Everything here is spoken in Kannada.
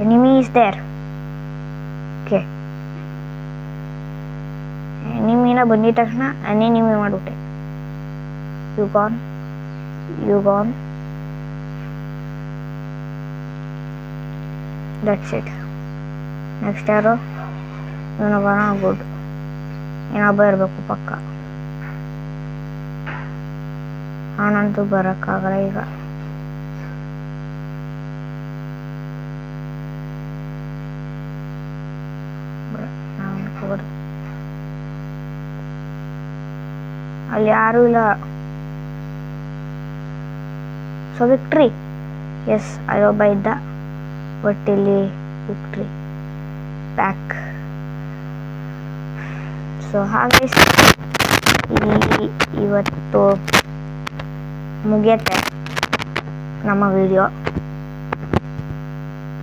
Enemy is there. Okay. ಎನಿಮಿನ ಬಂದಿದ ತಕ್ಷಣ ಅನ್ಎನಿಮಿ ಮಾಡ್ಬಿಟ್ಟೆ. You gone. That's it. Next ಯಾರು? ಇವನೊಬ್ಬನ ಗುಡ್. ಇನ್ನೊಬ್ಬ ಇರಬೇಕು ಪಕ್ಕ. ಅವನಂತೂ ಬರೋಕ್ಕಾಗಲ್ಲ ಈಗ. ಅಲ್ಲಿ ಯಾರೂ ಇಲ್ಲ. So victory. ಎಸ್, ಅಲ್ಲೊಬ್ಬ ಇದ್ದ. ಬಟ್ ಇಲ್ಲಿ ವಿಕ್ಟ್ರಿ ಬ್ಯಾಕ್. ಸೊ ಹಾಗೆ ಇವತ್ತು ಮುಗಿಯುತ್ತೆ ನಮ್ಮ ವಿಡಿಯೋ.